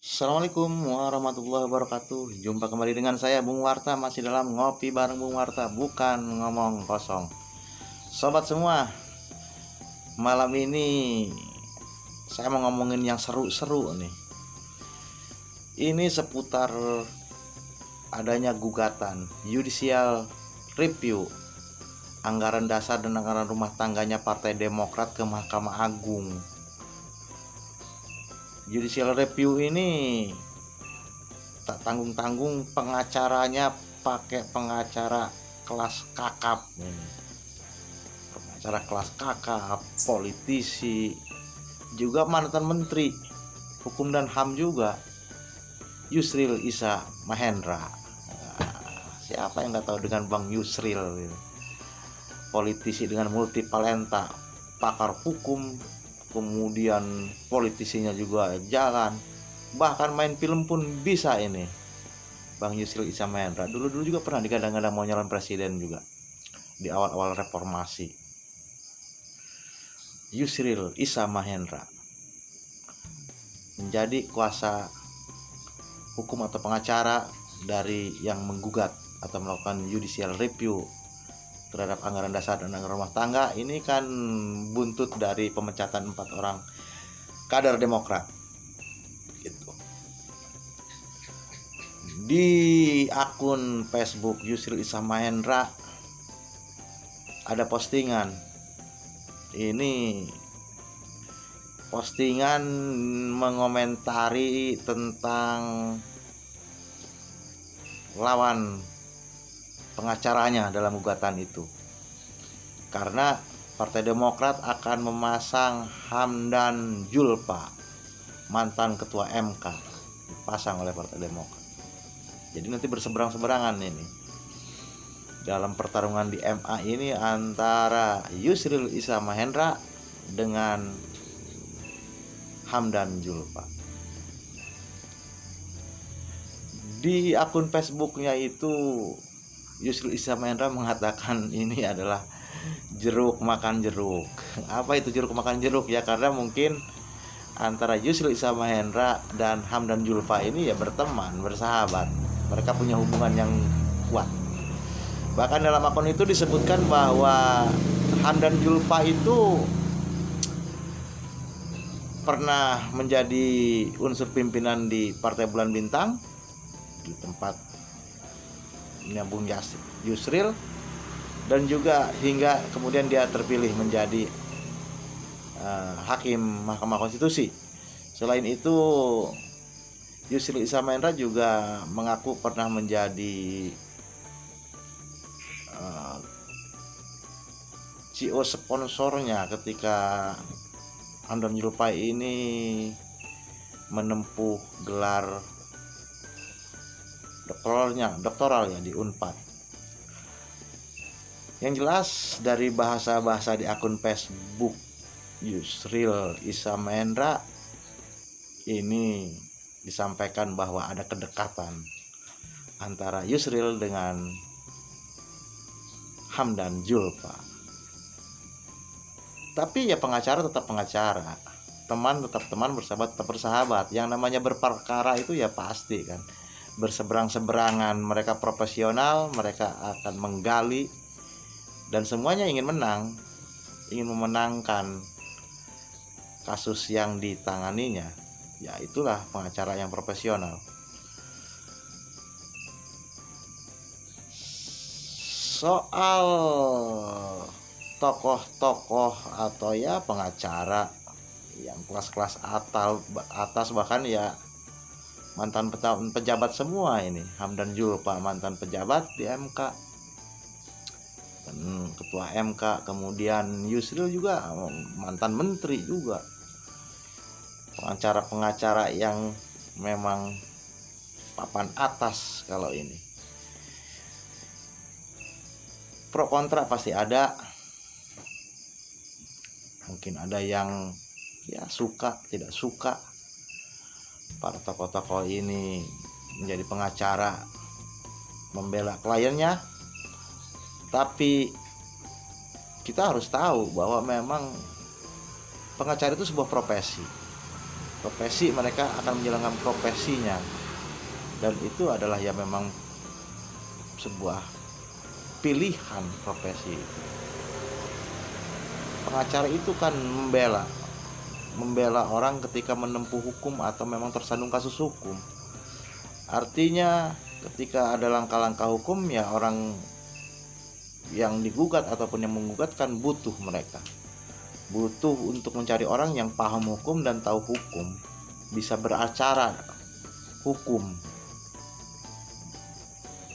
Assalamualaikum warahmatullahi wabarakatuh. Jumpa kembali dengan saya Bung Warta, masih dalam ngopi bareng Bung Warta, bukan ngomong kosong. Sobat semua, malam ini saya mau ngomongin yang seru-seru nih. Ini seputar adanya gugatan judicial review anggaran dasar dan anggaran rumah tangganya Partai Demokrat ke Mahkamah Agung. Judicial review ini tak tanggung-tanggung pengacaranya pakai pengacara kelas kakap ini. Pengacara kelas kakap, politisi, juga mantan menteri hukum dan HAM juga, Yusril Issa Mahendra. Siapa yang nggak tahu dengan Bang Yusril gitu. Politisi dengan multitalenta, pakar hukum, kemudian politisinya juga jalan, bahkan main film pun bisa ini Bang Yusril Issa Mahendra. Dulu juga pernah digadang-gadang mau nyalon presiden juga di awal-awal reformasi. Yusril Issa Mahendra menjadi kuasa hukum atau pengacara dari yang menggugat atau melakukan judicial review terhadap anggaran dasar dan anggaran rumah tangga. Ini kan buntut dari pemecatan 4 orang kader Demokrat gitu. Di akun Facebook Yusril Issa Mahendra ada postingan. Ini postingan mengomentari tentang lawan pengacaranya dalam gugatan itu, karena Partai Demokrat akan memasang Hamdan Zulfa, mantan ketua MK, dipasang oleh Partai Demokrat. Jadi nanti berseberang-seberangan ini dalam pertarungan di MA ini antara Yusril Issa Mahendra dengan Hamdan Zulfa. Di akun Facebooknya itu Yusril Issa Mahendra mengatakan ini adalah jeruk makan jeruk. Apa itu jeruk makan jeruk ya? Karena mungkin antara Yusril Issa Mahendra dan Hamdan Zulfa ini ya berteman, bersahabat. Mereka punya hubungan yang kuat. Bahkan dalam akun itu disebutkan bahwa Hamdan Zulfa itu pernah menjadi unsur pimpinan di Partai Bulan Bintang, di tempat Bung Yusril, dan juga hingga kemudian dia terpilih menjadi hakim Mahkamah Konstitusi. Selain itu, Yusril Issa Mahendra juga mengaku pernah menjadi CEO sponsornya ketika Hamdan Zulfa ini menempuh gelar doktoralnya di Unpad. Yang jelas dari bahasa-bahasa di akun Facebook Yusril Issa Mahendra ini disampaikan bahwa ada kedekatan antara Yusril dengan Hamdan Zulfa. Tapi ya pengacara tetap pengacara, teman tetap teman, bersahabat tetap bersahabat. Yang namanya berperkara itu ya pasti kan berseberang-seberangan. Mereka profesional, mereka akan menggali, dan semuanya ingin menang, ingin memenangkan kasus yang ditanganinya. Ya itulah pengacara yang profesional. Soal tokoh-tokoh atau ya pengacara yang kelas-kelas atas, bahkan ya mantan pejabat semua ini. Hamdan Zulfa mantan pejabat di MK, ketua MK, kemudian Yusril juga mantan menteri juga. Pengacara-pengacara yang memang papan atas. Kalau ini pro kontra pasti ada. Mungkin ada yang ya suka, tidak suka para tokoh-tokoh ini menjadi pengacara membela kliennya. Tapi kita harus tahu bahwa memang pengacara itu sebuah profesi. profesi, mereka akan menjalankan profesinya, dan itu adalah ya memang sebuah pilihan profesi. Pengacara itu kan membela orang ketika menempuh hukum atau memang tersandung kasus hukum. Artinya ketika ada langkah-langkah hukum, ya orang yang digugat ataupun yang menggugat kan butuh untuk mencari orang yang paham hukum dan tahu hukum, bisa beracara hukum.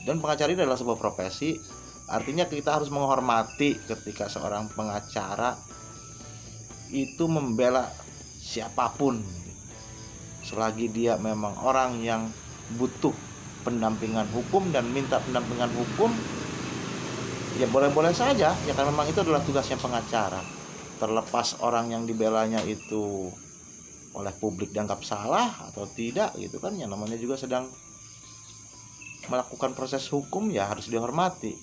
Dan pengacara ini adalah sebuah profesi, artinya kita harus menghormati ketika seorang pengacara itu membela siapapun, selagi dia memang orang yang butuh pendampingan hukum dan minta pendampingan hukum, ya boleh-boleh saja, ya kan memang itu adalah tugasnya pengacara. Terlepas orang yang dibelanya itu oleh publik dianggap salah atau tidak gitu kan, ya namanya juga sedang melakukan proses hukum, ya harus dihormati.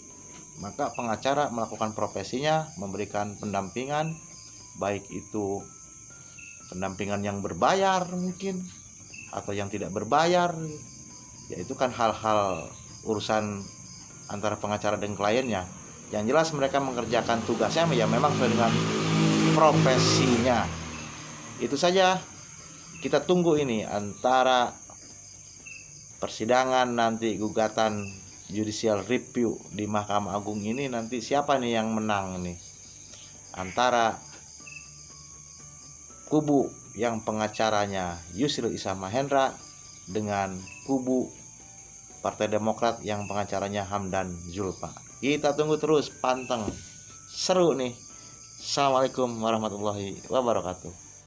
Maka pengacara melakukan profesinya, memberikan pendampingan, baik itu pendampingan yang berbayar mungkin atau yang tidak berbayar, ya itu kan hal-hal urusan antara pengacara dan kliennya. Yang jelas mereka mengerjakan tugasnya ya memang sesuai dengan profesinya. Itu saja. Kita tunggu ini antara persidangan nanti gugatan judicial review di Mahkamah Agung ini, nanti siapa nih yang menang nih, antara kubu yang pengacaranya Yusril Iza Mahendra dengan kubu Partai Demokrat yang pengacaranya Hamdan Zulfa. Kita tunggu terus, panteng, seru nih. Assalamualaikum warahmatullahi wabarakatuh.